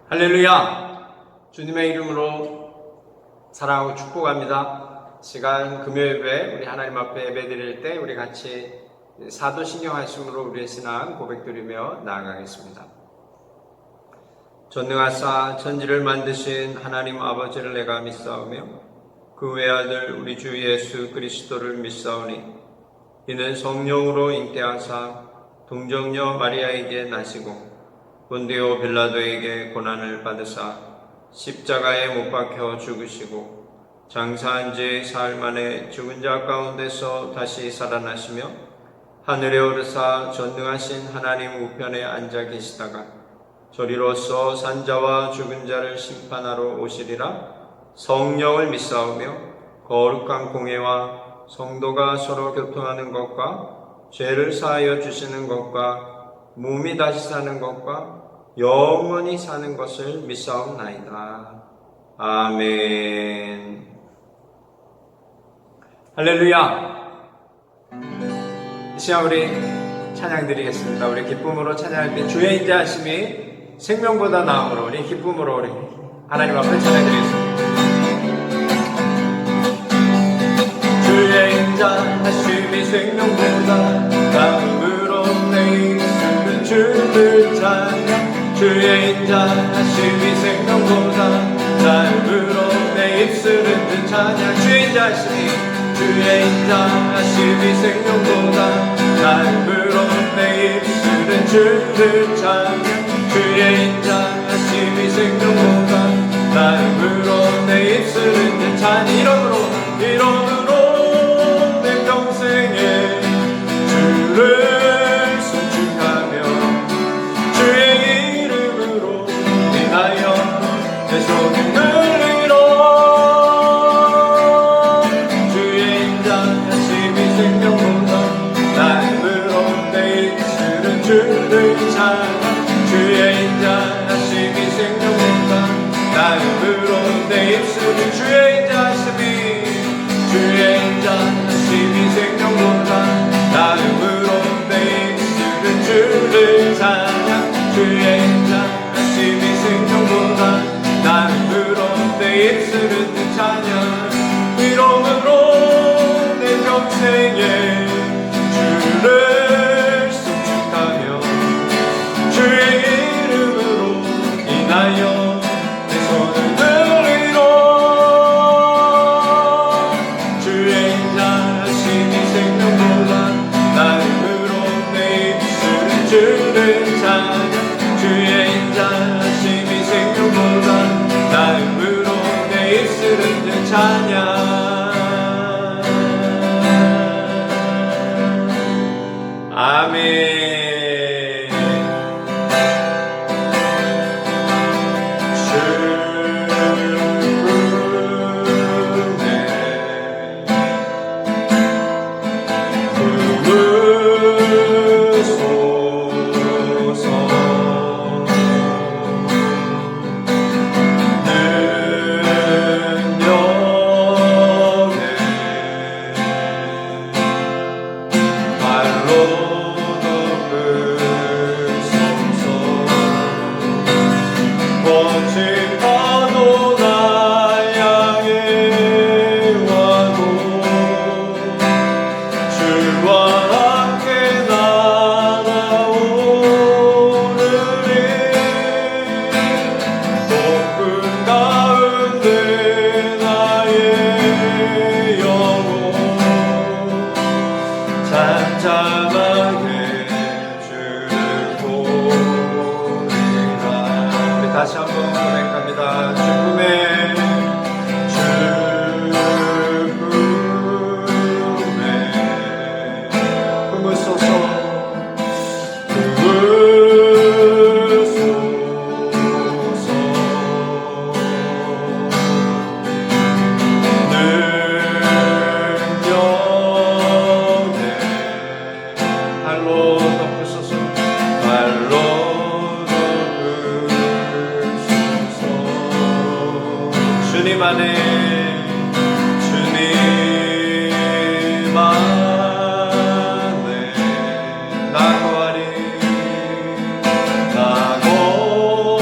할렐루야! 주님의 이름으로 사랑하고 축복합니다. 시간 금요일에 우리 하나님 앞에 예배드릴 때 우리 같이 사도신경 하심으로 우리의 신앙 고백드리며 나아가겠습니다. 전능하사 천지를 만드신 하나님 아버지를 내가 믿사오며 그 외아들 우리 주 예수 그리스도를 믿사오니 이는 성령으로 잉태하사 동정녀 마리아에게 나시고 본디오 빌라도에게 고난을 받으사 십자가에 못 박혀 죽으시고 장사한 지 사흘 만에 죽은 자 가운데서 다시 살아나시며 하늘에 오르사 전능하신 하나님 우편에 앉아 계시다가 저리로서 산자와 죽은 자를 심판하러 오시리라. 성령을 믿사오며 거룩한 공회와 성도가 서로 교통하는 것과 죄를 사하여 주시는 것과 몸이 다시 사는 것과 영원히 사는 것을 믿사옵나이다. 아멘. 할렐루야. 이 시간 우리 찬양 드리겠습니다. 우리 기쁨으로 찬양할 때 주의 인자하심이 생명보다 나음으로 우리 기쁨으로 우리 하나님 앞에 찬양 드리겠습니다. 주의 인자하심이 생명보다 나음으로 내 입술은 주를 찬양. 주의 인자하심이 생명보다 나음으로 내 입술은 주 찬양. 주의 인자하심이 생명보다 나음으로 내 입술은 주를 찬양. 주의 인자하심이 생명보다 나음으로 내 입술은 주 찬양. 이름으로 내 평생에 주를 송축하며 주의 이름으로 인하여 내 소명을 이뤄. 주의 인자하심이 생명보다 나음으로 내 입술은 주를 찬양. 주의 인자하심이 생명보다 나음으로 내 입술은 주의 인자하심이 생명보다 나음으로 내 입술은 주를 찬양. 주의 인자하심이 생명보다 나음으로 내 입술은 주 찬양. 이름으로 내 평생에 주를 송축하며 주의 이름으로 인하여 내 손을 주를 찬양. 주의 인자하심이 생명보다 나음으로 내 입술은 주 찬양. 아멘. 다시 한번 고백합니다. 품으소서. 발로 덮으소서. 주님 안에 나고하리 나고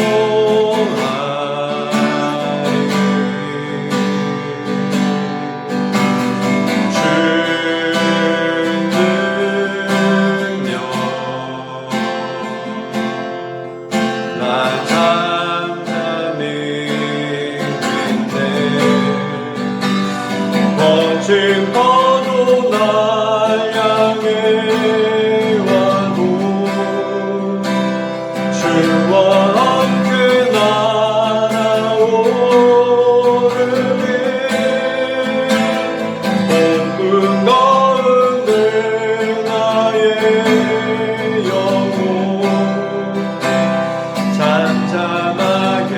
잠잠하게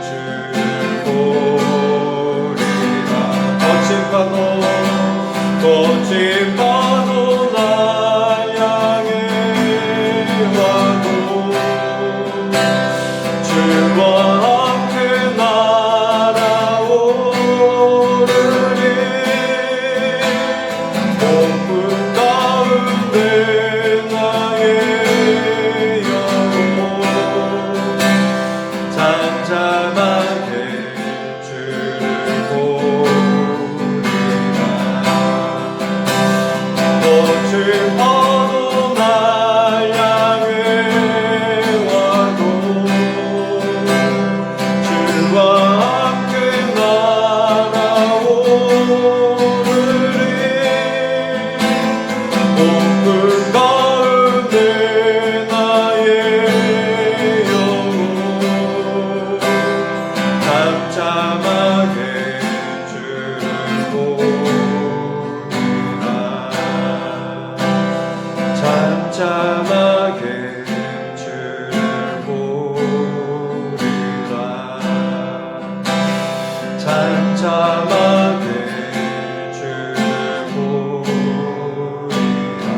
주를 보리라. 거친 파도 날 향해 와도 주와 함께 날아오르리. 폭풍 가운데 나의 영혼 잠잠하게 주를 보리라. 거친 파도 날 향해 와도 주와 함께 날아오르리. 폭풍 가운데 나의 영혼 잠잠하게 주를 보리라. 잠잠하게 주를 보리라. 잠잠하게 주를 보리라.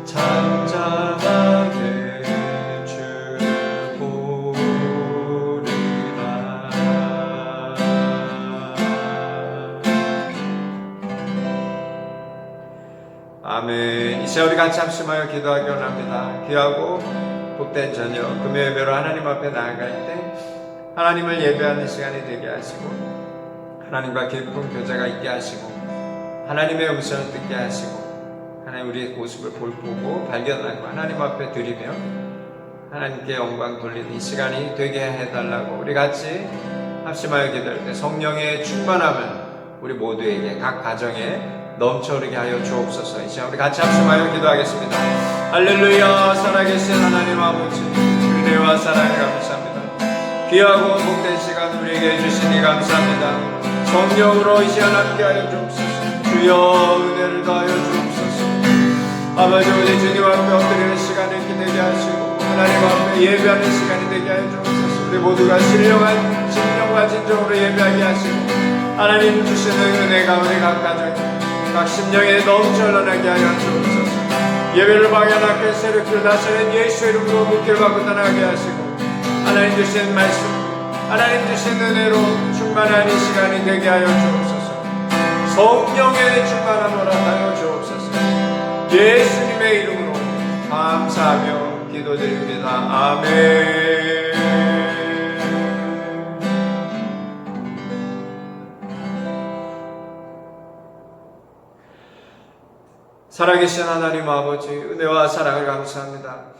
잠잠하게 주를 보리라. 아멘. 이 시간 우리 같이 합심하여 기도하기 원합니다. 귀하고 복된 저녁 금요 예배로 하나님 앞에 나아갈 때 하나님을 예배하는 시간이 되게 하시고 하나님과 깊은 교제가 있게 하시고 하나님의 음성을 듣게 하시고 하나님 우리의 모습을 보고 발견하고 하나님 앞에 드리며 하나님께 영광 돌리는 이 시간이 되게 해달라고 우리 같이 합심하여 기도할 때 성령의 충만함을 우리 모두에게 각 가정에 넘쳐흐르게 하여 주옵소서. 이 시간 우리 같이 합심하여 기도하겠습니다. 할렐루야. 살아계신 하나님 아버지 은혜와 사랑을 감사합니다. 귀하고 복된 시간 우리에게 주시니 감사합니다. 성령으로 이 시간 함께하여 주옵소서. 주여 은혜를 더하여 주옵소서. 아버지 우리 주님 앞에 엎드리는 시간을 기대게 하시고 하나님 앞에 예배하는 시간이 되게 하여 주옵소서. 우리 모두가 신령한 진정과 진정으로 예배하게 하시고 하나님 주시는 은혜가 우리 각 가정 각 심령에 넘쳐 흘러나게 하여 주옵소서. 예배를 방향하게 새롭게 나서는 예수 이름으로 묶여 받고 떠나게 하시고 하나님 주신 말씀 하나님 주신 은혜로 충만한 이 시간이 되게 하여 주옵소서. 성령의 충만함을 허락하여 주옵소서. 예수님의 이름으로 감사하며 기도드립니다. 아멘. 살아계신 하나님 아버지 은혜와 사랑을 감사합니다.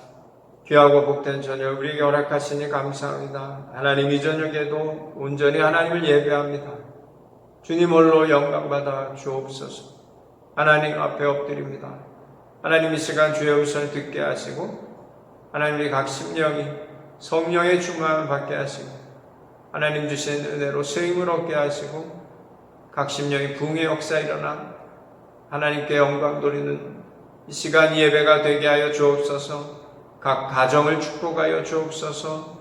귀하고 복된 저녁 우리에게 허락하시니 감사합니다. 하나님 이 저녁에도 온전히 하나님을 예배합니다. 주님 홀로 영광받아 주옵소서. 하나님 앞에 엎드립니다. 하나님 이 시간 주의 음성을 듣게 하시고 하나님 우리 각 심령이 성령의 충만을 받게 하시고 하나님 주신 은혜로 쓰임을 얻게 하시고 각 심령이 부흥의 역사 일어나 하나님께 영광 돌리는 이 시간 예배가 되게 하여 주옵소서. 각 가정을 축복하여 주옵소서.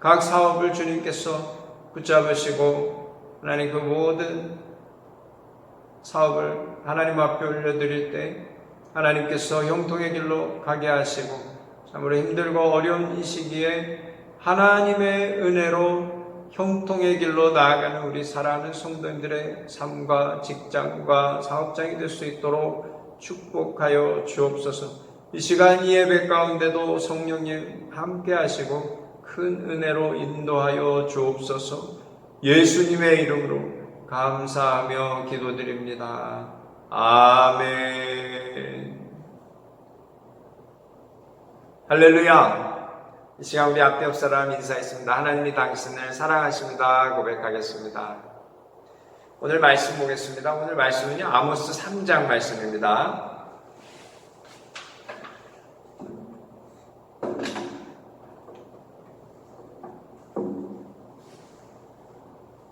각 사업을 주님께서 붙잡으시고 하나님 그 모든 사업을 하나님 앞에 올려드릴 때 하나님께서 형통의 길로 가게 하시고 참으로 힘들고 어려운 이 시기에 하나님의 은혜로 형통의 길로 나아가는 우리 사랑하는 성도님들의 삶과 직장과 사업장이 될 수 있도록 축복하여 주옵소서. 이 시간 예배 가운데도 성령님 함께 하시고 큰 은혜로 인도하여 주옵소서. 예수님의 이름으로 감사하며 기도드립니다. 아멘. 할렐루야. 이 시간 우리 앞에 옆 사람 인사했습니다. 하나님이 당신을 사랑하십니다 고백하겠습니다. 오늘 말씀 보겠습니다. 오늘 말씀은요 아모스 3장 말씀입니다.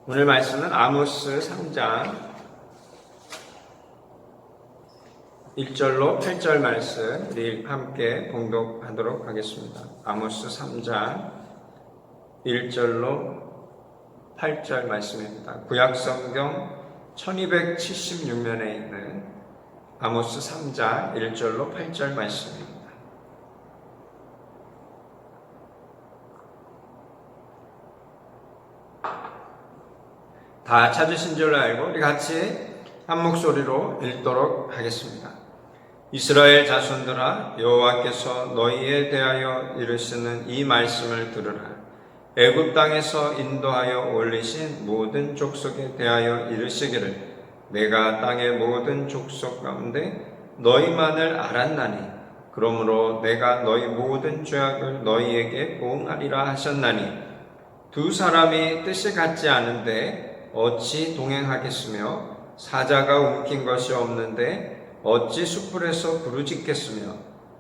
오늘 말씀은 아모스 3장 1절로 8절 말씀 우리 함께 봉독하도록 하겠습니다. 아모스 3장 1절로 8절 말씀입니다. 구약성경 1276면에 있는 아모스 3장 1절로 8절 말씀입니다. 다 찾으신 줄 알고 우리 같이 한 목소리로 읽도록 하겠습니다. 이스라엘 자손들아, 여호와께서 너희에 대하여 이르시는 이 말씀을 들으라. 애굽 땅에서 인도하여 올리신 모든 족속에 대하여 이르시기를 내가 땅의 모든 족속 가운데 너희만을 알았나니 그러므로 내가 너희 모든 죄악을 너희에게 보응하리라 하셨나니 두 사람이 뜻이 같지 않은데 어찌 동행하겠으며 사자가 움킨 것이 없는데 어찌 숲풀에서 부르짖겠으며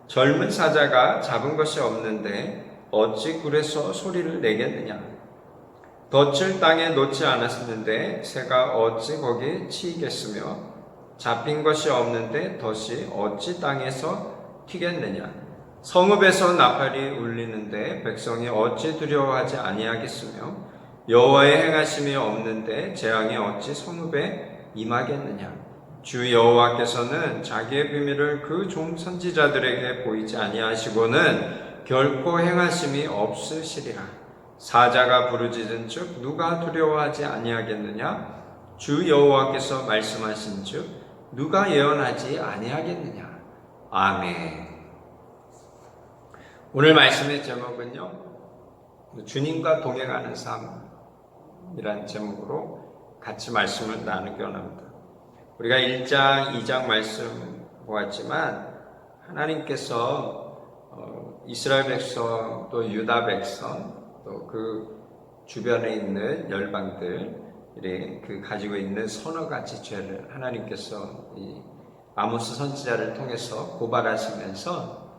젊은 사자가 잡은 것이 없는데 어찌 굴에서 소리를 내겠느냐. 덫을 땅에 놓지 않았는데 새가 어찌 거기 치이겠으며 잡힌 것이 없는데 덫이 어찌 땅에서 튀겠느냐. 성읍에서 나팔이 울리는데 백성이 어찌 두려워하지 아니하겠으며 여호와의 행하심이 없는데 재앙이 어찌 성읍에 임하겠느냐. 주 여호와께서는 자기의 비밀을 그 종 선지자들에게 보이지 아니하시고는 결코 행하심이 없으시리라. 사자가 부르짖은 즉 누가 두려워하지 아니하겠느냐. 주 여호와께서 말씀하신 즉 누가 예언하지 아니하겠느냐. 아멘. 오늘 말씀의 제목은요, 주님과 동행하는 삶이란 제목으로 같이 말씀을 나누기 원합니다. 우리가 1장, 2장 말씀 보았지만 하나님께서 이스라엘 백성 또 유다 백성 또 그 주변에 있는 열방들이 그 가지고 있는 서너 가지 죄를 하나님께서 이 아모스 선지자를 통해서 고발하시면서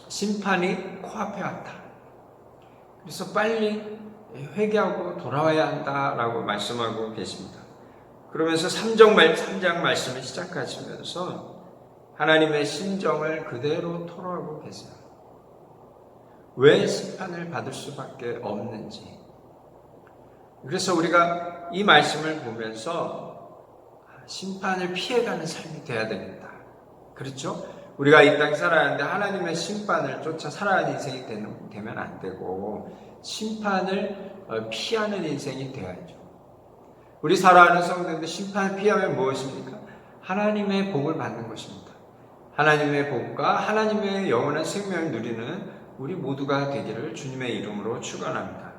심판이 코앞에 왔다. 그래서 빨리 회개하고 돌아와야 한다라고 말씀하고 계십니다. 그러면서 3장 말씀을 시작하시면서 하나님의 심정을 그대로 토로하고 계세요. 왜 심판을 받을 수밖에 없는지. 그래서 우리가 이 말씀을 보면서 심판을 피해가는 삶이 돼야 됩니다. 그렇죠? 우리가 이 땅에 살아가는데 하나님의 심판을 쫓아 살아가는 인생이 되면 안 되고 심판을 피하는 인생이 되어야죠. 우리 살아가는 성도인데 심판을 피하면 무엇입니까? 하나님의 복을 받는 것입니다. 하나님의 복과 하나님의 영원한 생명을 누리는 우리 모두가 되기를 주님의 이름으로 축원합니다.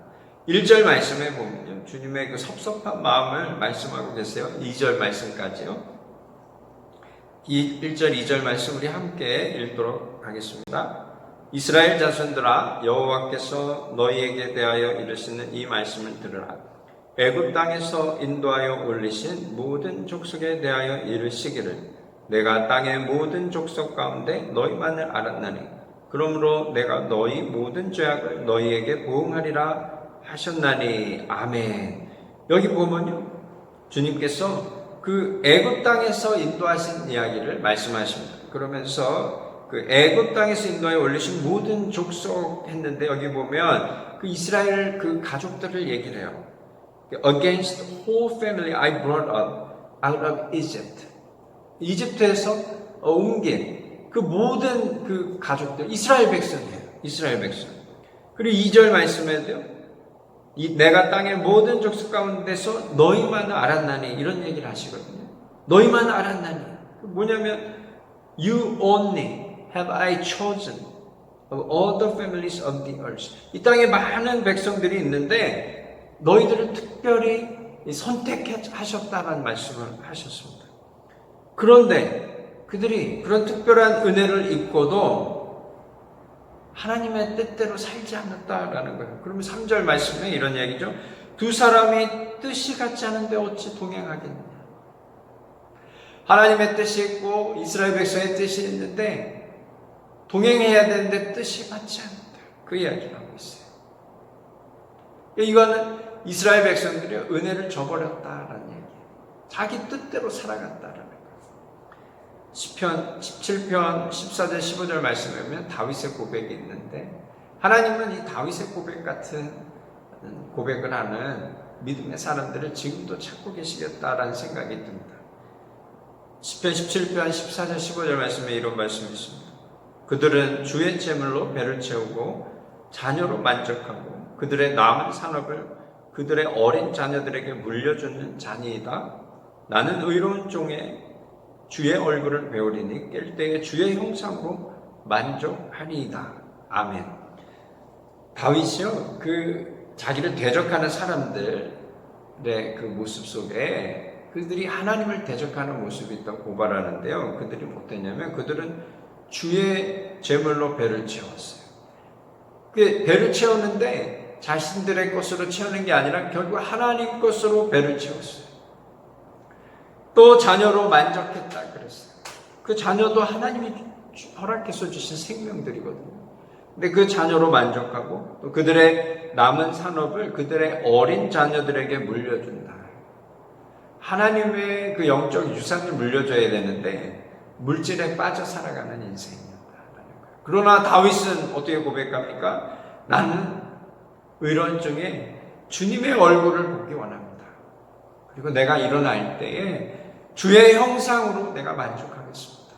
1절 말씀에 보면요, 주님의 그 섭섭한 마음을 말씀하고 계세요. 2절 말씀까지요. 1절, 2절 말씀 우리 함께 읽도록 하겠습니다. 이스라엘 자손들아, 여호와께서 너희에게 대하여 이르시는 이 말씀을 들으라. 애굽 땅에서 인도하여 올리신 모든 족속에 대하여 이르시기를 내가 땅의 모든 족속 가운데 너희만을 알았나니 그러므로 내가 너희 모든 죄악을 너희에게 보응하리라 하셨나니. 아멘. 여기 보면요, 주님께서 그 애굽 땅에서 인도하신 이야기를 말씀하십니다. 그러면서 그 애굽 땅에서 인도하여 올리신 모든 족속 했는데 여기 보면 그 이스라엘 그 가족들을 얘기를 해요. Against the whole family I brought up out of Egypt. 이집트에서 옮긴 그 모든 그 가족들, 이스라엘 백성이에요. 이스라엘 백성. 그리고 2절 말씀에도요, 내가 땅의 모든 족속 가운데서 너희만을 알았나니 이런 얘기를 하시거든요. 너희만을 알았나니. 뭐냐면 You only have I chosen of all the families of the earth. 이 땅에 많은 백성들이 있는데 너희들을 특별히 선택하셨다는 말씀을 하셨습니다. 그런데 그들이 그런 특별한 은혜를 입고도 하나님의 뜻대로 살지 않았다라는 거예요. 그러면 3절 말씀에 이런 얘기죠. 두 사람이 뜻이 같지 않은데 어찌 동행하겠느냐. 하나님의 뜻이 있고 이스라엘 백성의 뜻이 있는데 동행해야 되는데 뜻이 맞지 않는다. 그 이야기를 하고 있어요. 이거는 이스라엘 백성들이 은혜를 저버렸다라는 얘기예요. 자기 뜻대로 살아갔다라는 거예요. 시편 17편 14절 15절 말씀에 보면 다윗의 고백이 있는데, 하나님은 이 다윗의 고백 같은 고백을 하는 믿음의 사람들을 지금도 찾고 계시겠다라는 생각이 듭니다. 시편 17편 14절 15절 말씀에 이런 말씀이 있습니다. 그들은 주의 재물로 배를 채우고 자녀로 만족하고 그들의 남은 산업을 그들의 어린 자녀들에게 물려주는 자니이다. 나는 의로운 종의 주의 얼굴을 배우리니 깰 때에 주의 형상으로 만족하니이다. 아멘. 다윗이요, 자기를 대적하는 사람들의 그 모습 속에 그들이 하나님을 대적하는 모습이 있다고 고발하는데요. 그들이 못했냐면 그들은 주의 제물로 배를 채웠어요. 그 배를 채우는데 자신들의 것으로 채우는 게 아니라 결국 하나님 것으로 배를 채웠어요. 또 자녀로 만족했다 그랬어요. 그 자녀도 하나님이 허락해서 주신 생명들이거든요. 근데 그 자녀로 만족하고 또 그들의 남은 산업을 그들의 어린 자녀들에게 물려준다. 하나님의 그 영적 유산을 물려줘야 되는데 물질에 빠져 살아가는 인생이었다는 거예요. 그러나 다윗은 어떻게 고백합니까? 나는 의로운 중에 주님의 얼굴을 보기 원합니다. 그리고 내가 일어날 때에 주의 형상으로 내가 만족하겠습니다.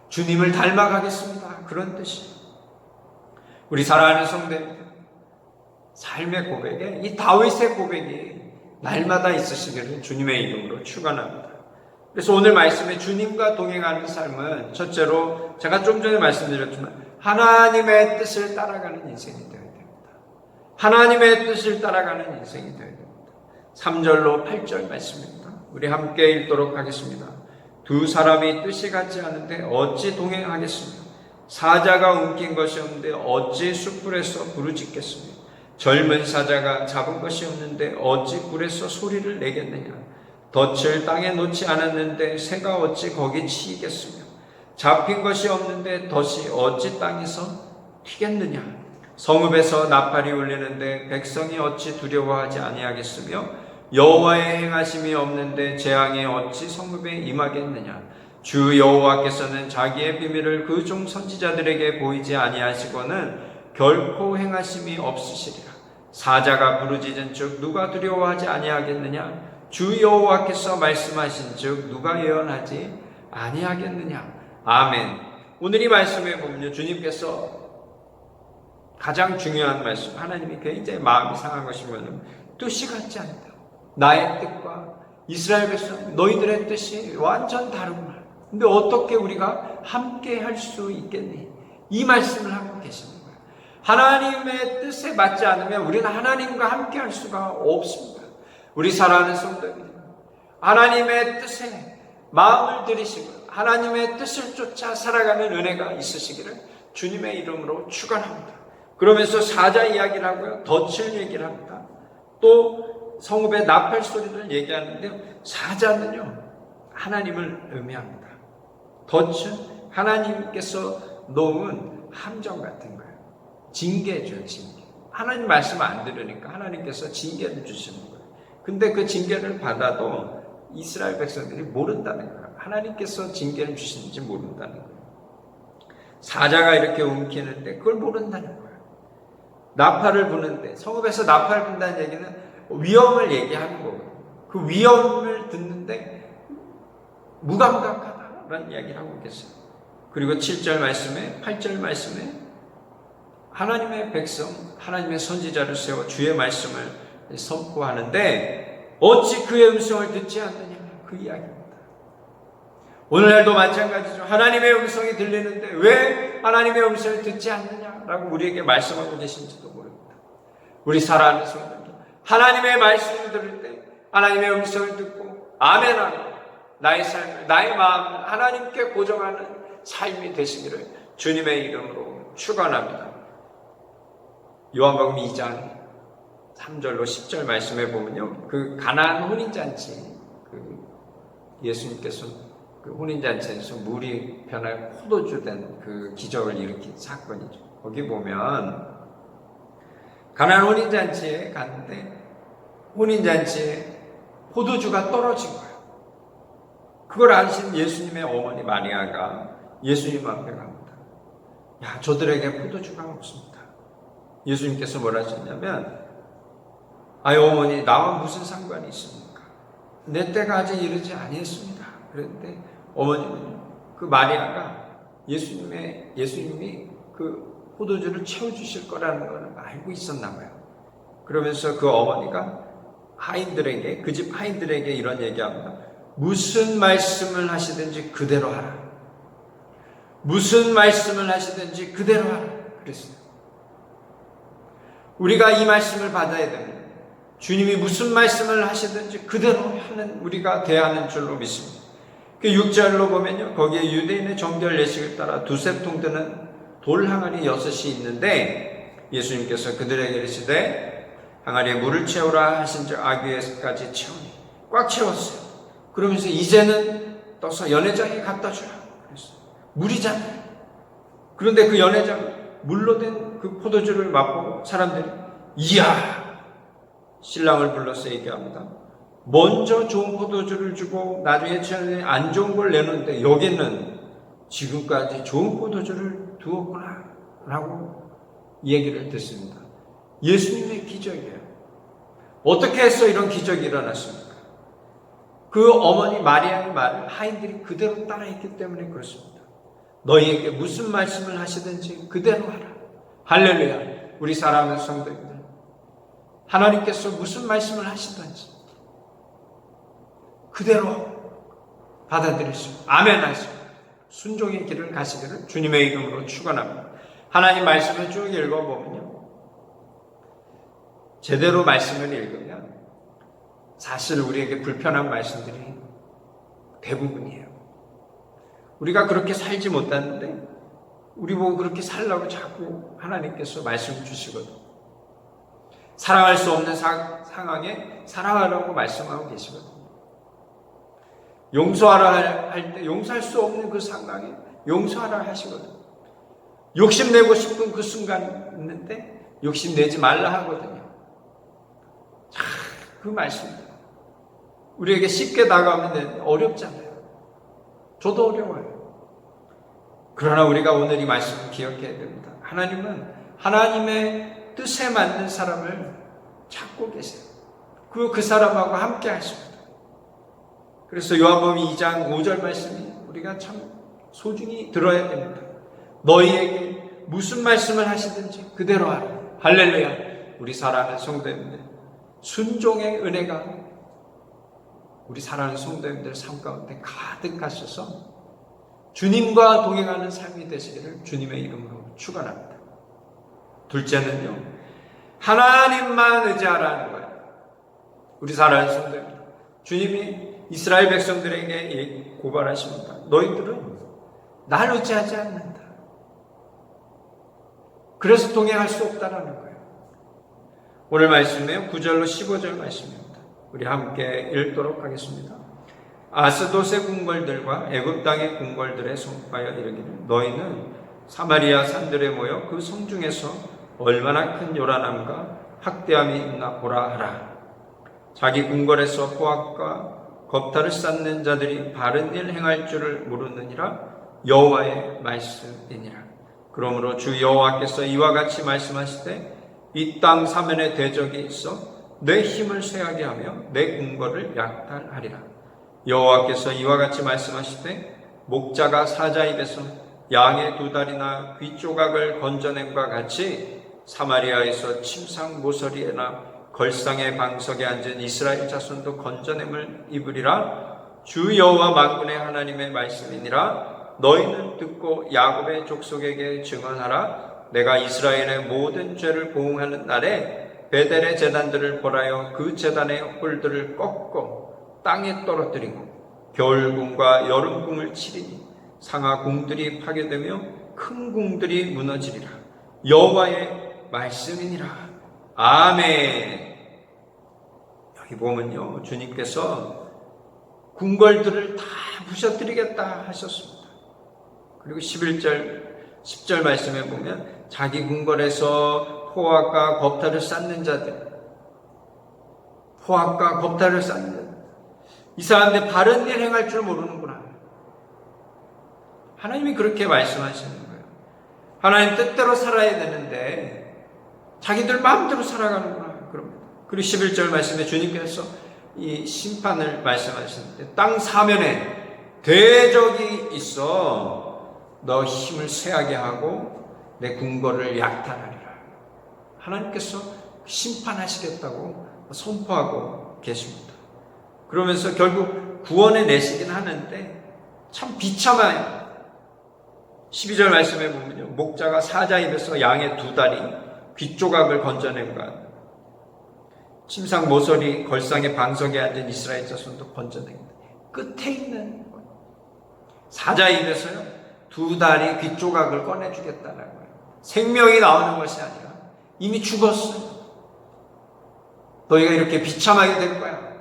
주님을 닮아가겠습니다. 그런 뜻이에요. 우리 사랑하는 성도님들, 삶의 고백에 이 다윗의 고백이 날마다 있으시기를 주님의 이름으로 축원합니다. 그래서 오늘 말씀에 주님과 동행하는 삶은 첫째로 제가 좀 전에 말씀드렸지만 하나님의 뜻을 따라가는 인생이 되어야 됩니다. 하나님의 뜻을 따라가는 인생이 되어야 됩니다. 3절로 8절 말씀입니다. 우리 함께 읽도록 하겠습니다. 두 사람이 뜻이 같지 않은데 어찌 동행하겠습니까? 사자가 움킨 것이 없는데 어찌 숯불에서 부르짖겠습니까? 젊은 사자가 잡은 것이 없는데 어찌 굴에서 소리를 내겠느냐? 덫을 땅에 놓지 않았는데 새가 어찌 거기 치이겠으며 잡힌 것이 없는데 덫이 어찌 땅에서 튀겠느냐? 성읍에서 나팔이 울리는데 백성이 어찌 두려워하지 아니하겠으며 여호와의 행하심이 없는데 재앙이 어찌 성읍에 임하겠느냐? 주 여호와께서는 자기의 비밀을 그 종 선지자들에게 보이지 아니하시고는 결코 행하심이 없으시리라. 사자가 부르짖은 즉 누가 두려워하지 아니하겠느냐? 주 여호와께서 말씀하신 즉 누가 예언하지 아니하겠느냐? 아멘. 오늘 이 말씀에 보면요, 주님께서 가장 중요한 말씀, 하나님이 굉장히 마음이 상한 것이면 뜻이 같지 않다. 나의 뜻과 이스라엘 백성 너희들의 뜻이 완전 다르구나. 근데 어떻게 우리가 함께 할 수 있겠니? 이 말씀을 하고 계시는 거예요. 하나님의 뜻에 맞지 않으면 우리는 하나님과 함께 할 수가 없습니다. 우리 사랑하는 성도님, 하나님의 뜻에 마음을 들이시고 하나님의 뜻을 쫓아 살아가는 은혜가 있으시기를 주님의 이름으로 축원합니다. 그러면서 사자 이야기를 하고요, 덫을 얘기를 합니다. 또 성읍의 나팔 소리를 얘기하는데요, 사자는요 하나님을 의미합니다. 덫은 하나님께서 놓은 함정 같은 거예요. 징계죠, 징계. 하나님 말씀 안 들으니까 하나님께서 징계를 주시는 거예요. 근데 그 징계를 받아도 이스라엘 백성들이 모른다는 거예요. 하나님께서 징계를 주시는지 모른다는 거예요. 사자가 이렇게 움키는데 그걸 모른다는 거예요. 나팔을 부는데, 성읍에서 나팔을 분다는 얘기는 위험을 얘기하는 거거든요. 그 위험을 듣는데 무감각하다라는 이야기를 하고 계세요. 그리고 7절 말씀에, 8절 말씀에 하나님의 백성, 하나님의 선지자를 세워 주의 말씀을 선포하는데 어찌 그의 음성을 듣지 않느냐, 그 이야기입니다. 오늘날도 마찬가지죠. 하나님의 음성이 들리는데 왜 하나님의 음성을 듣지 않느냐라고 우리에게 말씀하고 계신지도 모릅니다. 우리 사랑하는 성도들, 하나님의 말씀을 들을 때 하나님의 음성을 듣고 아멘 하고 나의 삶을, 나의 마음을 하나님께 고정하는 삶이 되시기를 주님의 이름으로 축원합니다. 요한복음 2장 3절로 10절 말씀에 보면요, 그 가나안 혼인잔치, 예수님께서 그 혼인잔치에서 물이 변할 포도주 된 그 기적을 일으킨 사건이죠. 거기 보면 가나안 혼인잔치에 갔는데 혼인잔치에 포도주가 떨어진 거예요. 그걸 아신 예수님의 어머니 마리아가 예수님 앞에 갑니다. 야, 저들에게 포도주가 없습니다. 예수님께서 뭐라 하셨냐면, 아이 어머니, 나와 무슨 상관이 있습니까? 내 때가 아직 이르지 아니했습니다. 그런데 어머니는, 그 마리아가 예수님이 그 포도주를 채워주실 거라는 걸 알고 있었나 봐요. 그러면서 그 어머니가 하인들에게, 그 집 하인들에게 이런 얘기합니다. 무슨 말씀을 하시든지 그대로 하라. 무슨 말씀을 하시든지 그대로 하라. 그랬어요. 우리가 이 말씀을 받아야 됩니다. 주님이 무슨 말씀을 하시든지 그대로 하는 우리가 대하는 줄로 믿습니다. 그 6절로 보면요, 거기에 유대인의 정결 예식을 따라 두세 통 드는 돌 항아리 6이 있는데 예수님께서 그들에게 이르시되 항아리에 물을 채우라 하신즉 아귀에까지 채우니 꽉 채웠어요. 그러면서 이제는 떠서 연회장에 갖다 주라 그랬어요. 물이잖아요. 그런데 그 연회장, 물로 된 그 포도주를 맛보고 사람들이 이야, 신랑을 불러서 얘기합니다. 먼저 좋은 포도주를 주고 나중에 안 좋은 걸 내놓는데 여기는 지금까지 좋은 포도주를 두었구나 라고 얘기를 듣습니다. 예수님의 기적이에요. 어떻게 해서 이런 기적이 일어났습니까? 그 어머니 마리아의 말을 하인들이 그대로 따라했기 때문에 그렇습니다. 너희에게 무슨 말씀을 하시든지 그대로 하라. 할렐루야. 우리 사랑하는 성도님들, 하나님께서 무슨 말씀을 하시든지 그대로 받아들이시고 아멘 하시고 순종의 길을 가시기를 주님의 이름으로 축원합니다. 하나님 말씀을 쭉 읽어보면요, 제대로 말씀을 읽으면 사실 우리에게 불편한 말씀들이 대부분이에요. 우리가 그렇게 살지 못하는데 우리 보고 그렇게 살라고 자꾸 하나님께서 말씀을 주시거든요. 사랑할 수 없는 상황에 사랑하라고 말씀하고 계시거든요. 용서하라 할 때 용서할 수 없는 그 상황에 용서하라 하시거든요. 욕심내고 싶은 그 순간 있는데 욕심내지 말라 하거든요. 자, 그 말씀입니다. 우리에게 쉽게 다가오면 어렵잖아요. 저도 어려워요. 그러나 우리가 오늘 이 말씀을 기억해야 됩니다. 하나님은 하나님의 뜻에 맞는 사람을 찾고 계세요. 그 사람하고 함께 하십니다. 그래서 요한복음 2장 5절 말씀이 우리가 참 소중히 들어야 됩니다. 너희에게 무슨 말씀을 하시든지 그대로 하라. 할렐루야. 우리 사랑하는 성도님들, 순종의 은혜가 우리 사랑하는 성도님들 삶 가운데 가득하셔서 주님과 동행하는 삶이 되시기를 주님의 이름으로 축원합니다. 둘째는요, 하나님만 의지하라는 거예요. 우리 사랑하는 성도입니다. 주님이 이스라엘 백성들에게 고발하십니다. 너희들은 날 의지하지 않는다. 그래서 동행할 수 없다라는 거예요. 오늘 말씀에요, 9절로 15절 말씀입니다. 우리 함께 읽도록 하겠습니다. 아스돗의 궁궐들과 애굽 땅의 궁궐들에 송파하여 이르기를 너희는 사마리아 산들에 모여 그 성중에서 얼마나 큰 요란함과 학대함이 있나 보라 하라. 자기 궁궐에서 포악과 겁탈을 쌓는 자들이 바른 일 행할 줄을 모르느니라. 여호와의 말씀이니라. 그러므로 주 여호와께서 이와 같이 말씀하시되 이 땅 사면에 대적이 있어 내 힘을 쇠하게 하며 내 궁궐을 약탈하리라. 여호와께서 이와 같이 말씀하시되 목자가 사자 입에서 양의 2다리나 귀 조각을 건져냄과 같이 사마리아에서 침상 모서리에나 걸상의 방석에 앉은 이스라엘 자손도 건져냄을 입으리라. 주 여호와 만군의 하나님의 말씀이니라. 너희는 듣고 야곱의 족속에게 증언하라. 내가 이스라엘의 모든 죄를 보응하는 날에 베델의 제단들을 벌하여 그 제단의 홀들을 꺾고 땅에 떨어뜨리고 겨울궁과 여름궁을 치리니 상하궁들이 파괴되며 큰 궁들이 무너지리라. 여호와의 말씀이니라. 아멘. 여기 보면요, 주님께서 궁궐들을 다 부셔뜨리겠다 하셨습니다. 그리고 10절 말씀에 보면 자기 궁궐에서 포악과 겁탈을 쌓는 자들, 이 사람들 바른 일 행할 줄 모르는구나. 하나님이 그렇게 말씀하시는 거예요. 하나님 뜻대로 살아야 되는데 자기들 마음대로 살아가는구나. 그리고 11절 말씀에 주님께서 이 심판을 말씀하시는데 땅 사면에 대적이 있어 너 힘을 쇠하게 하고 내 궁궐을 약탈하리라. 하나님께서 심판하시겠다고 선포하고 계십니다. 그러면서 결국 구원해 내시긴 하는데 참 비참해요. 12절 말씀에 보면요, 목자가 사자 입에서 양의 2다리 귓조각을 건져낸과 침상 모서리 걸상의 방석에 앉은 이스라엘 자손도 건져냅니다. 끝에 있는 사자 입에서요 2다리 귓조각을 꺼내주겠다는 거예요. 생명이 나오는 것이 아니라 이미 죽었어요. 너희가 이렇게 비참하게 될 거야.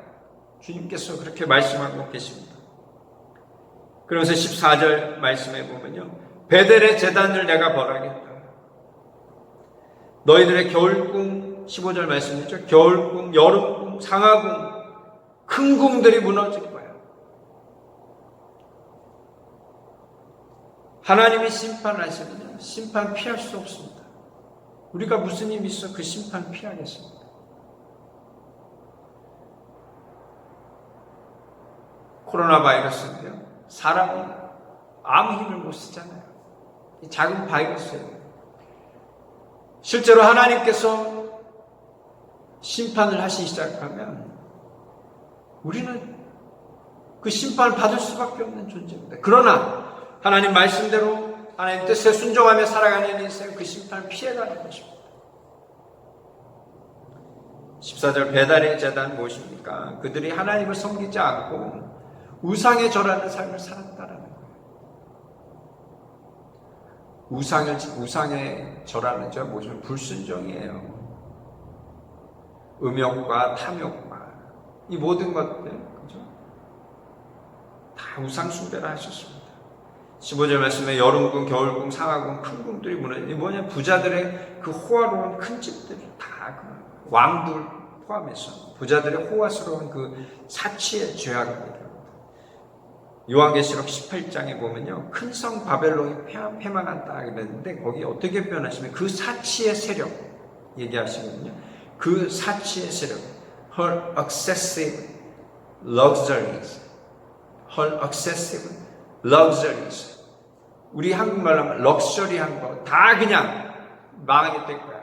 주님께서 그렇게 말씀하고 계십니다. 그러면서 14절 말씀에 보면요, 베델의 제단을 내가 벌하겠다. 너희들의 겨울궁, 15절 말씀이죠. 겨울궁, 여름궁, 상하궁, 큰 궁들이 무너질 거야. 하나님이 심판하시면 심판 피할 수 없습니다. 우리가 무슨 힘이 있어 그 심판 피하겠습니까? 코로나 바이러스인데요, 사람이 아무 힘을 못 쓰잖아요. 이 작은 바이러스예요. 실제로 하나님께서 심판을 하시기 시작하면 우리는 그 심판을 받을 수밖에 없는 존재입니다. 그러나 하나님 말씀대로 하나님 뜻에 순종하며 살아가는 인생, 그 심판을 피해가는 것입니다. 14절 베델의 제단 무엇입니까? 그들이 하나님을 섬기지 않고 우상에 절하는 삶을 살았다라는 거예요. 우상에 절하는 저 무엇이면 불순종이에요. 음욕과 탐욕과 이 모든 것들, 그죠? 다 우상 숭배를 하셨습니다. 15절 말씀에 여름궁, 겨울궁, 상하궁, 큰 궁들이 무너져. 이 뭐냐? 부자들의 그 호화로운 큰 집들이 다 그 왕들 포함해서 부자들의 호화스러운 그 사치의 죄악입니다. 요한계시록 18장에 보면요, 큰 성 바벨론이 패망한다 그랬는데 거기 어떻게 표현하시면 그 사치의 세력 얘기하시거든요. 그 사치의 세력, her excessive luxuries, her excessive luxuries. 우리 한국말로 하면 럭셔리한 거 다 그냥 망하게 될 거야.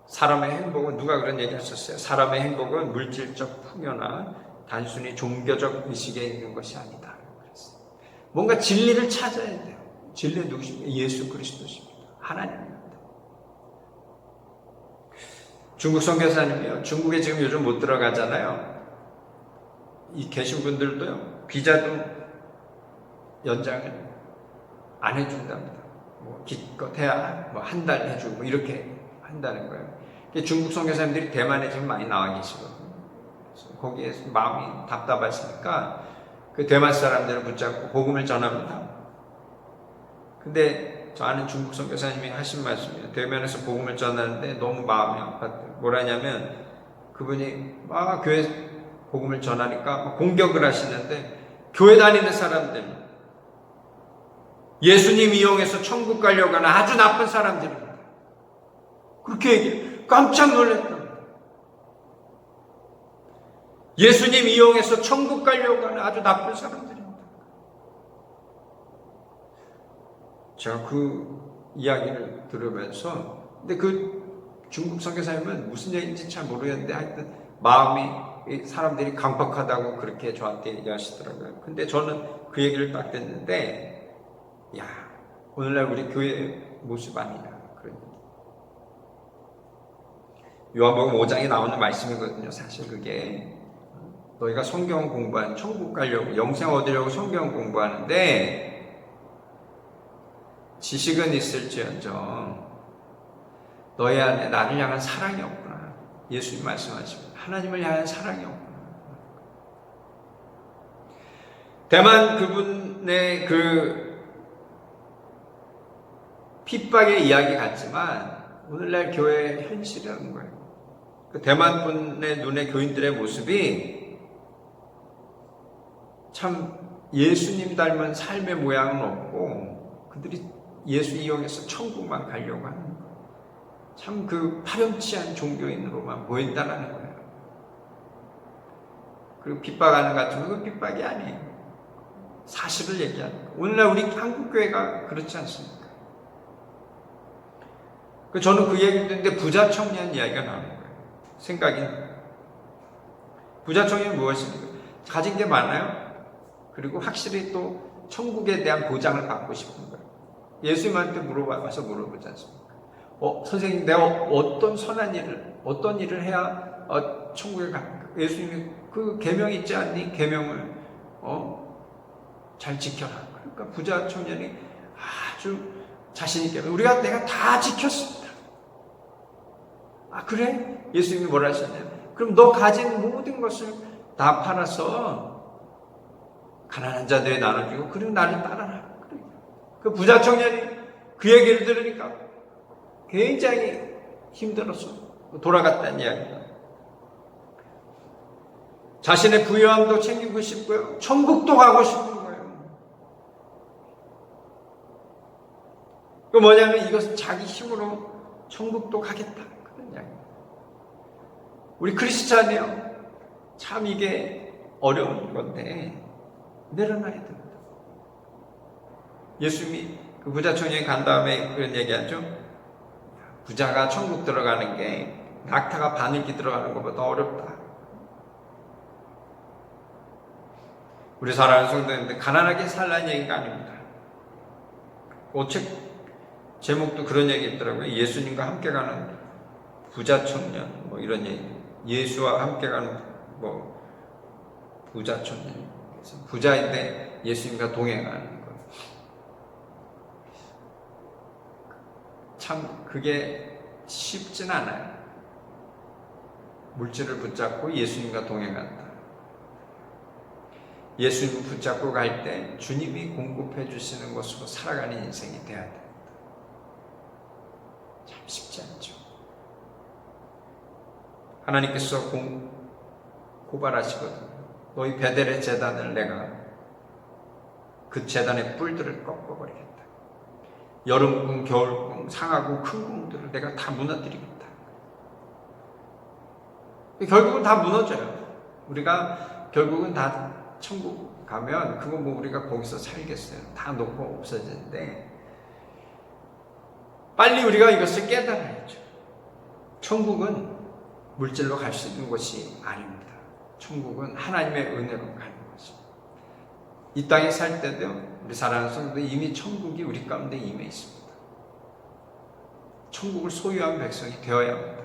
사람의 행복은, 누가 그런 얘기 하셨어요? 사람의 행복은 물질적 풍요나 단순히 종교적 의식에 있는 것이 아니다. 뭔가 진리를 찾아야 돼요. 진리는 누구십니까? 예수 그리스도십니다. 하나님입니다. 중국 선교사님이요, 중국에 지금 요즘 못 들어가잖아요. 이 계신 분들도요, 비자도 연장을 안 해준답니다. 뭐 기껏 해야 뭐 한 달 해주고 이렇게 한다는 거예요. 중국 선교사님들이 대만에 지금 많이 나와 계시거든요. 거기에 마음이 답답하시니까 그 대만 사람들을 붙잡고 복음을 전합니다. 근데 저 아는 중국 선교사님이 하신 말씀이에요. 대면에서 복음을 전하는데 너무 마음이 아팠대요. 뭐라냐면 그분이 막 교회 복음을 전하니까 막 공격을 하시는데 교회 다니는 사람들, 예수님 이용해서 천국 가려고 하는 아주 나쁜 사람들입니다. 그렇게 얘기해요. 깜짝 놀랐다. 예수님 이용해서 천국 가려고 하는 아주 나쁜 사람들입니다. 제가 그 이야기를 들으면서, 근데 그 중국 선교사님은 무슨 얘기인지 잘 모르겠는데 하여튼 마음이, 사람들이 강박하다고 그렇게 저한테 얘기하시더라고요. 근데 저는 그 얘기를 딱 듣는데, 야, 오늘날 우리 교회 모습 아니냐. 요한복음 5장에 나오는 말씀이거든요. 사실 그게 너희가 성경 공부한, 천국 가려고, 영생 얻으려고 성경 공부하는데 지식은 있을지언정 너희 안에 나를 향한 사랑이 없구나. 예수님 말씀하시고 하나님을 향한 사랑이 없구나. 대만 그분의 그 핍박의 이야기 같지만 오늘날 교회의 현실이라는 거예요. 그 대만 분의 눈에 교인들의 모습이 참 예수님 닮은 삶의 모양은 없고 그들이 예수 이용해서 천국만 가려고 하는 거예요. 참 그 파렴치한 종교인으로만 보인다는 거예요. 그리고 핍박하는 것 같으면 그 핍박이 아니에요. 사실을 얘기하는 거예요. 오늘날 우리 한국교회가 그렇지 않습니까? 저는 그 얘기 듣는데 부자 청년 이야기가 나오는 거예요. 생각이. 부자 청년이 무엇입니까? 가진 게 많아요. 그리고 확실히 또 천국에 대한 보장을 받고 싶은 거예요. 예수님한테 와서 물어보지 않습니까? 선생님, 내가 어떤 일을 해야 천국에 갈까? 예수님이 그 계명 있지 않니? 계명을 잘 지켜라. 그러니까 부자 청년이 아주 자신 있게 내가 다 지켰습니다. 아, 그래? 예수님이 뭐라 하셨냐면, 그럼 너 가진 모든 것을 다 팔아서 가난한 자들에 나눠주고 그리고 나를 따라라. 그 부자 청년이 그 얘기를 들으니까 굉장히 힘들었어. 돌아갔다는 이야기다. 자신의 부유함도 챙기고 싶고요. 천국도 가고 싶은 거예요. 그 뭐냐면 이것은 자기 힘으로 천국도 가겠다. 그런 이야기입니다. 우리 크리스찬이요. 참 이게 어려운 건데 내려놔야 됩니다. 예수님이 그 부자 청년이 간 다음에 그런 얘기하죠. 부자가 천국 들어가는 게 낙타가 바늘기 들어가는 것보다 어렵다. 우리 사랑하는 성도님들, 가난하게 살라는 얘기가 아닙니다. 책 제목도 그런 얘기 있더라고요. 예수님과 함께 가는 부자 청년, 이런 얘기. 예수와 함께 가는 부자 청년. 부자인데 예수님과 동행하는 것. 참 그게 쉽진 않아요. 물질을 붙잡고 예수님과 동행한다. 예수님 붙잡고 갈 때 주님이 공급해 주시는 것으로 살아가는 인생이 돼야 됩니다. 참 쉽지 않죠. 하나님께서 고발하시거든요. 너희 베델의 제단을 내가 그 제단의 뿔들을 꺾어버리겠다. 여름궁, 겨울궁, 상하고 큰 궁들을 내가 다 무너뜨리겠다. 결국은 다 무너져요. 우리가 결국은 다 천국 가면 그거 우리가 거기서 살겠어요. 다 놓고 없어지는데 빨리 우리가 이것을 깨달아야죠. 천국은 물질로 갈 수 있는 것이 아닙니다. 천국은 하나님의 은혜로 가는 것입니다. 이 땅에 살 때도 우리 사랑하는 성도들 이미 천국이 우리 가운데 임해 있습니다. 천국을 소유한 백성이 되어야 합니다.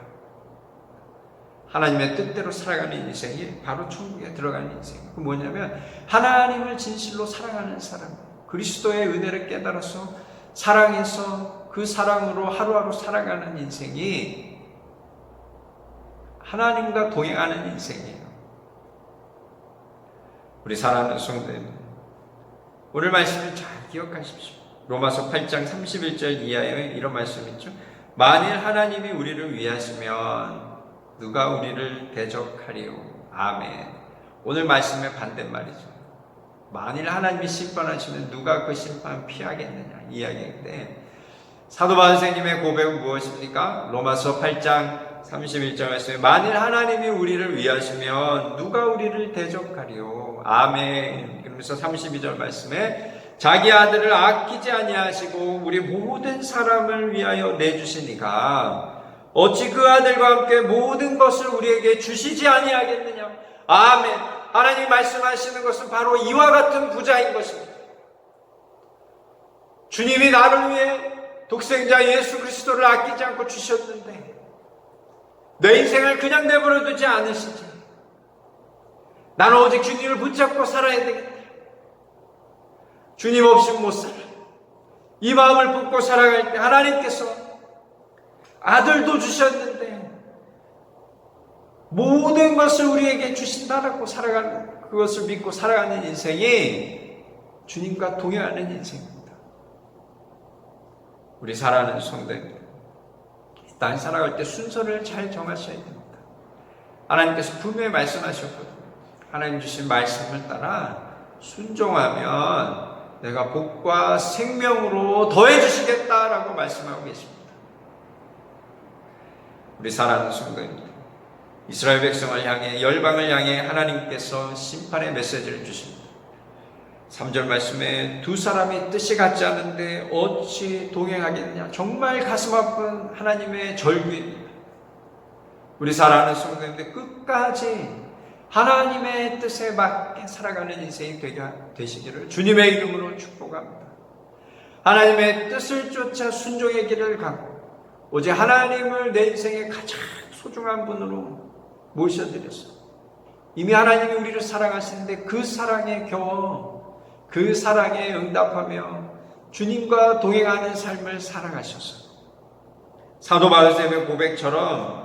하나님의 뜻대로 살아가는 인생이 바로 천국에 들어가는 인생. 그 뭐냐면 하나님을 진실로 사랑하는 사람, 그리스도의 은혜를 깨달아서 사랑해서 그 사랑으로 하루하루 살아가는 인생이 하나님과 동행하는 인생이에요. 우리 사랑하는 성도님, 오늘 말씀을 잘 기억하십시오. 로마서 8장 31절 이하에 이런 말씀이 있죠. 만일 하나님이 우리를 위하시면 누가 우리를 대적하리요. 아멘. 오늘 말씀의 반대말이죠. 만일 하나님이 심판하시면 누가 그 심판 피하겠느냐 이야기인데, 사도 바울 선생님의 고백은 무엇입니까? 로마서 8장 31절 말씀에 만일 하나님이 우리를 위하시면 누가 우리를 대적하리요. 아멘. 그러면서 32절 말씀에 자기 아들을 아끼지 아니하시고 우리 모든 사람을 위하여 내주시니까 어찌 그 아들과 함께 모든 것을 우리에게 주시지 아니하겠느냐. 아멘. 하나님 말씀하시는 것은 바로 이와 같은 부자인 것입니다. 주님이 나를 위해 독생자 예수 그리스도를 아끼지 않고 주셨는데 내 인생을 그냥 내버려 두지 않으시지. 나는 오직 주님을 붙잡고 살아야 되겠다. 주님 없이 못 살아. 이 마음을 품고 살아갈 때 하나님께서 아들도 주셨는데 모든 것을 우리에게 주신다라고 살아가는, 그것을 믿고 살아가는 인생이 주님과 동행하는 인생입니다. 우리 사랑하는 성도님, 이 땅 살아갈 때 순서를 잘 정하셔야 됩니다. 하나님께서 분명히 말씀하셨거든요. 하나님 주신 말씀을 따라 순종하면 내가 복과 생명으로 더해주시겠다라고 말씀하고 계십니다. 우리 사랑하는 성도님들, 이스라엘 백성을 향해, 열방을 향해 하나님께서 심판의 메시지를 주십니다. 3절 말씀에 두 사람이 뜻이 같지 않은데 어찌 동행하겠냐. 정말 가슴 아픈 하나님의 절규입니다. 우리 사랑하는 성도님들, 끝까지 하나님의 뜻에 맞게 살아가는 인생이 되시기를 주님의 이름으로 축복합니다. 하나님의 뜻을 쫓아 순종의 길을 가고 오직 하나님을 내 인생의 가장 소중한 분으로 모셔드렸어요. 이미 하나님이 우리를 사랑하시는데 그 사랑에 겨워, 그 사랑에 응답하며 주님과 동행하는 삶을 살아가셨어요. 사도 바울의 고백처럼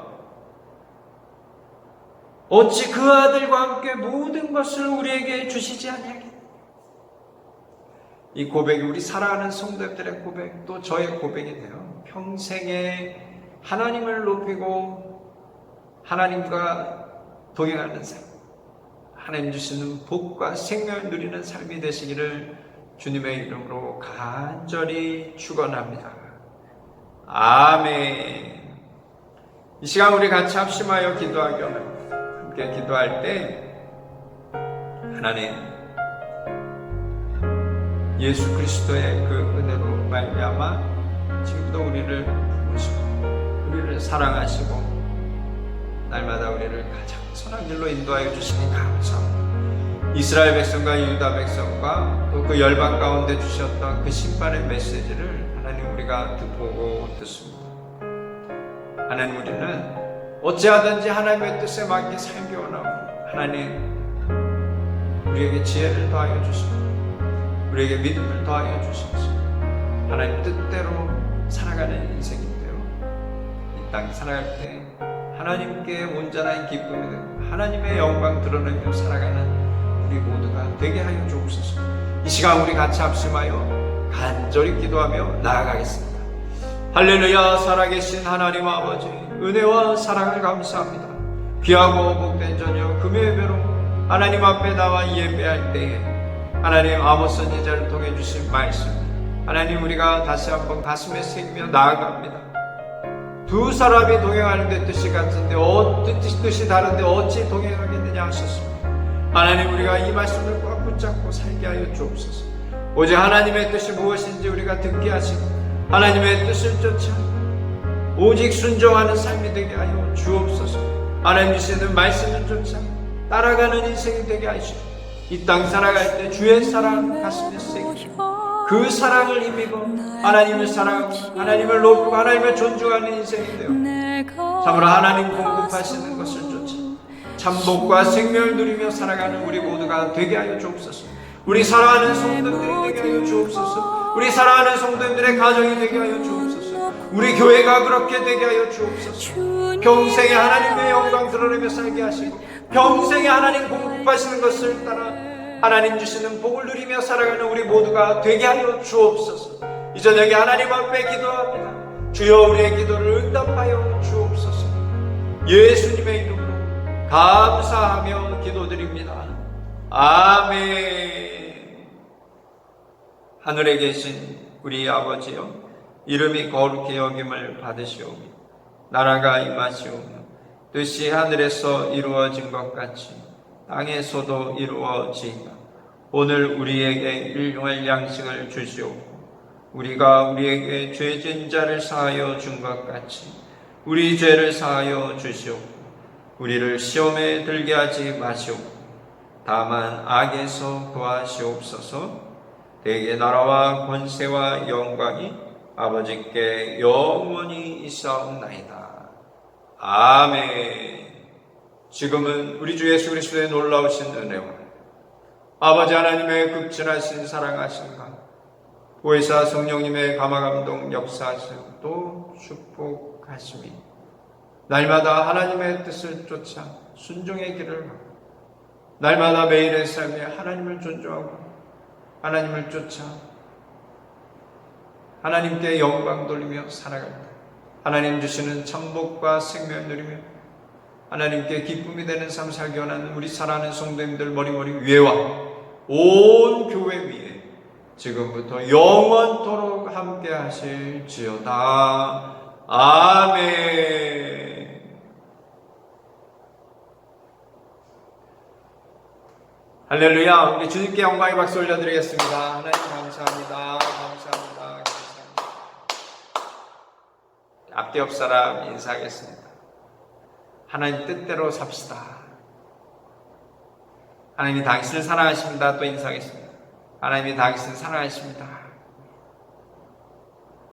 어찌 그 아들과 함께 모든 것을 우리에게 주시지 아니하겠느냐. 이 고백이 우리 사랑하는 성도들의 고백, 또 저의 고백이 돼요. 평생에 하나님을 높이고 하나님과 동행하는 삶, 하나님 주시는 복과 생명을 누리는 삶이 되시기를 주님의 이름으로 간절히 축원합니다. 아멘. 이 시간 우리 같이 합심하여 기도하기 원합니다. 함께 기도할 때 하나님, 예수 그리스도의 그 은혜로 말미암아 지금도 우리를 부르시고 우리를 사랑하시고 날마다 우리를 가장 선한 길로 인도하여 주시니 감사합니다. 이스라엘 백성과 유다 백성과 또 그 열방 가운데 주셨던 그 심판의 메시지를 하나님 우리가 보고 듣습니다. 하나님, 우리는 어찌하든지 하나님의 뜻에 맞게 살기 원하고 하나님 우리에게 지혜를 더하여 주시고 우리에게 믿음을 더하여 주시옵소서. 하나님 뜻대로 살아가는 인생인데요, 이 땅 살아갈 때 하나님께 온전한 기쁨이 되고 하나님의 영광 드러내며 살아가는 우리 모두가 되게 하여 주옵소서. 이 시간 우리 같이 합심하여 간절히 기도하며 나아가겠습니다. 할렐루야. 살아계신 하나님 아버지, 은혜와 사랑을 감사합니다. 귀하고 복된 저녁 금요예배로 하나님 앞에 나와 예배할 때에 하나님 아모스 선지자를 통해 주신 말씀, 하나님 우리가 다시 한번 가슴에 새기며 나아갑니다. 두 사람이 동행하는데 뜻이 같은데 뜻이 다른데 어찌 동행하겠느냐 하셨습니다. 하나님, 우리가 이 말씀을 꽉 붙잡고 살게 하여 주옵소서. 오직 하나님의 뜻이 무엇인지 우리가 듣게 하시고 하나님의 뜻을 쫓아 오직 순종하는 삶이 되게 하여 주옵소서. 하나님 주시는 말씀을 쫓아 따라가는 인생이 되게 하시고 이 땅 살아갈 때 주의 사랑 가슴에 새기고 그 사랑을 힘입어 하나님을 사랑하고 하나님을 높이고 하나님을 존중하는 인생인데요, 참으로 하나님 공급하시는 것을 쫓아 참복과 생명을 누리며 살아가는 우리 모두가 되게 하여 주옵소서. 우리 사랑하는 성도들이 되게 하여 주옵소서. 우리 사랑하는 성도들의 가정이 되게 하여 주옵소서. 우리 교회가 그렇게 되게 하여 주옵소서. 평생에 하나님의 영광 드러내며 살게 하시고 평생에 하나님 공급하시는 것을 따라 하나님 주시는 복을 누리며 살아가는 우리 모두가 되게 하여 주옵소서. 이 저녁에 하나님 앞에 기도합니다. 주여, 우리의 기도를 응답하여 주옵소서. 예수님의 이름으로 감사하며 기도드립니다. 아멘. 하늘에 계신 우리 아버지여, 이름이 거룩히 여김을 받으시오며 나라가 임하시오며 뜻이 하늘에서 이루어진 것 같이 땅에서도 이루어지이다. 오늘 우리에게 일용할 양식을 주시옵고 우리가 우리에게 죄진 자를 사하여 준 것 같이 우리 죄를 사하여 주시옵고 우리를 시험에 들게 하지 마시옵고 다만 악에서 구하시옵소서. 대개 나라와 권세와 영광이 아버지께 영원히 있사옵나이다. 아멘. 지금은 우리 주 예수 그리스도의 놀라우신 은혜와 아버지 하나님의 극진하신 사랑하심과 보혜사 성령님의 감화감동 역사하심도 축복하심이 날마다 하나님의 뜻을 쫓아 순종의 길을 가고 날마다 매일의 삶에 하나님을 존중하고 하나님을 쫓아 하나님께 영광 돌리며 살아갈 때 하나님 주시는 천복과 생명을 누리며 하나님께 기쁨이 되는 삶 살기 원하는 우리 사랑하는 성도님들 머리머리 위에와 온 교회 위에 지금부터 영원토록 함께 하실지어다. 아멘. 할렐루야. 우리 주님께 영광의 박수 올려드리겠습니다. 하나님 감사합니다. 감사합니다. 앞뒤 옆 사람 인사하겠습니다. 하나님 뜻대로 삽시다. 하나님이 당신을 사랑하십니다. 또 인사하겠습니다. 하나님이 당신을 사랑하십니다.